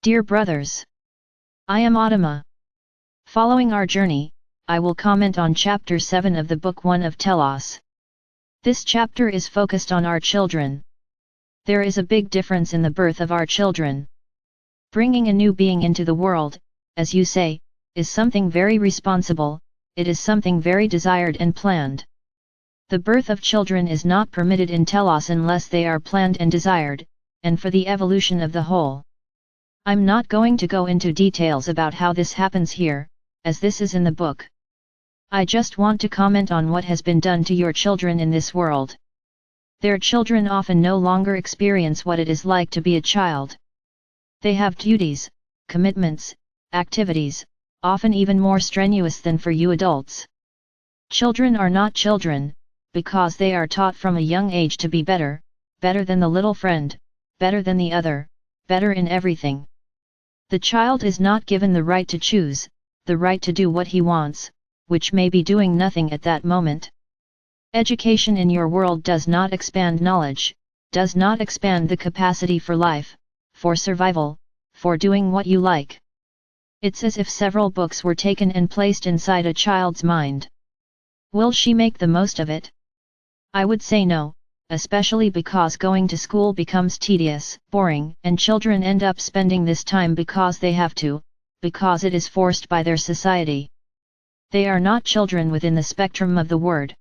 Dear brothers, I am Adama. Following our journey, I will comment on Chapter 7 of the Book 1 of Telos. This chapter is focused on our children. There is a big difference in the birth of our children. Bringing a new being into the world, as you say, is something very responsible, it is something very desired and planned. The birth of children is not permitted in Telos unless they are planned and desired, and for the evolution of the whole. I'm not going to go into details about how this happens here, as this is in the book. I just want to comment on what has been done to your children in this world. Their children often no longer experience what it is like to be a child. They have duties, commitments, activities, often even more strenuous than for you adults. Children are not children, because they are taught from a young age to be better, better than the little friend, better than the other, better in everything. The child is not given the right to choose, the right to do what he wants, which may be doing nothing at that moment. Education in your world does not expand knowledge, does not expand the capacity for life, for survival, for doing what you like. It's as if several books were taken and placed inside a child's mind. Will she make the most of it? I would say no, especially because going to school becomes tedious, boring, and children end up spending this time because they have to, because it is forced by their society. They are not children within the spectrum of the word.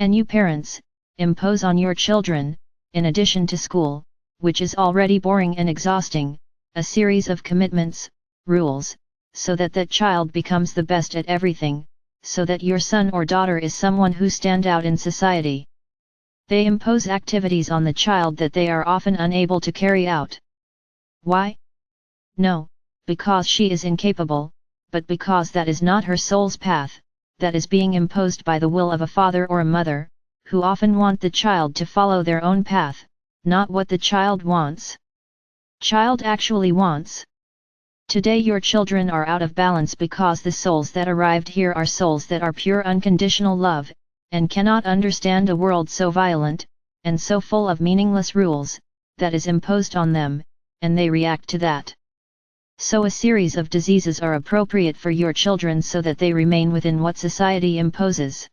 And you parents, impose on your children, in addition to school, which is already boring and exhausting, a series of commitments, rules, so that that child becomes the best at everything, so that your son or daughter is someone who stand out in society. They impose activities on the child that they are often unable to carry out. Why? No, because she is incapable, but because that is not her soul's path, that is being imposed by the will of a father or a mother, who often want the child to follow their own path, not what the child wants. Child actually wants. Today your children are out of balance because the souls that arrived here are souls that are pure unconditional love, and cannot understand a world so violent, and so full of meaningless rules, that is imposed on them, and they react to that. So a series of diseases are appropriate for your children so that they remain within what society imposes.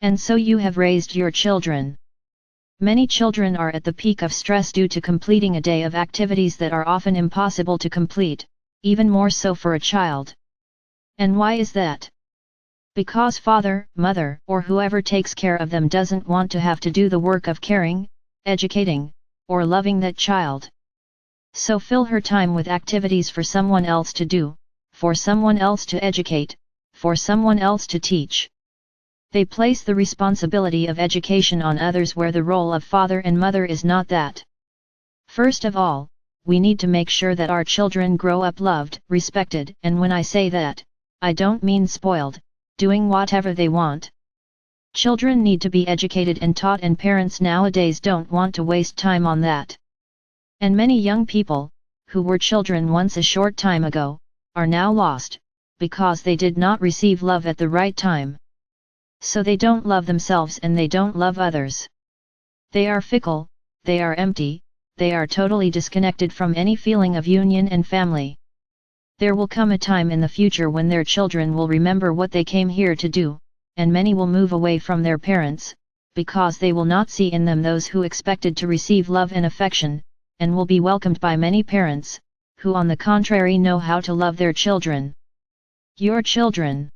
And so you have raised your children. Many children are at the peak of stress due to completing a day of activities that are often impossible to complete, even more so for a child. And why is that? Because father, mother, or whoever takes care of them doesn't want to have to do the work of caring, educating, or loving that child. So fill her time with activities for someone else to do, for someone else to educate, for someone else to teach. They place the responsibility of education on others where the role of father and mother is not that. First of all, we need to make sure that our children grow up loved, respected, and when I say that, I don't mean spoiled, doing whatever they want. Children need to be educated and taught, and parents nowadays don't want to waste time on that. And many young people, who were children once a short time ago, are now lost, because they did not receive love at the right time. So they don't love themselves and they don't love others. They are fickle, they are empty, they are totally disconnected from any feeling of union and family. There will come a time in the future when their children will remember what they came here to do, and many will move away from their parents, because they will not see in them those who expected to receive love and affection, and will be welcomed by many parents, who on the contrary know how to love their children. Your children.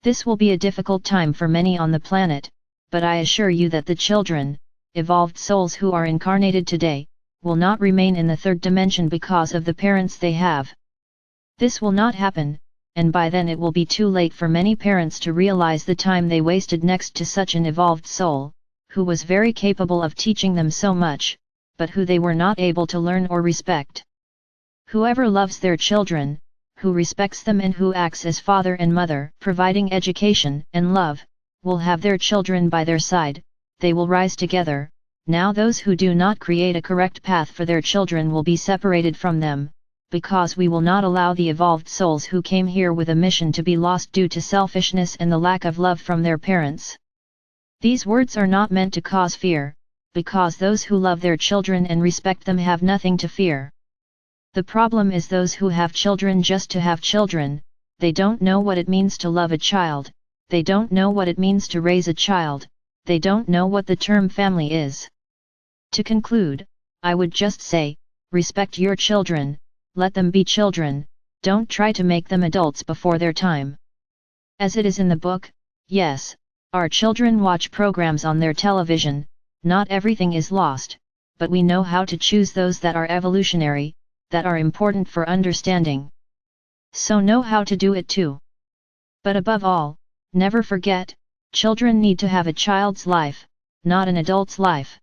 This will be a difficult time for many on the planet, but I assure you that the children, evolved souls who are incarnated today, will not remain in the third dimension because of the parents they have. This will not happen, and by then it will be too late for many parents to realize the time they wasted next to such an evolved soul, who was very capable of teaching them so much, but who they were not able to learn or respect. Whoever loves their children, who respects them and who acts as father and mother, providing education and love, will have their children by their side, they will rise together. Now those who do not create a correct path for their children will be separated from them, because we will not allow the evolved souls who came here with a mission to be lost due to selfishness and the lack of love from their parents. These words are not meant to cause fear, because those who love their children and respect them have nothing to fear. The problem is those who have children just to have children. They don't know what it means to love a child, they don't know what it means to raise a child, they don't know what the term family is. To conclude, I would just say, respect your children, let them be children, don't try to make them adults before their time. As it is in the book, yes, our children watch programs on their television, not everything is lost, but we know how to choose those that are evolutionary, that are important for understanding. So know how to do it too. But above all, never forget, children need to have a child's life, not an adult's life.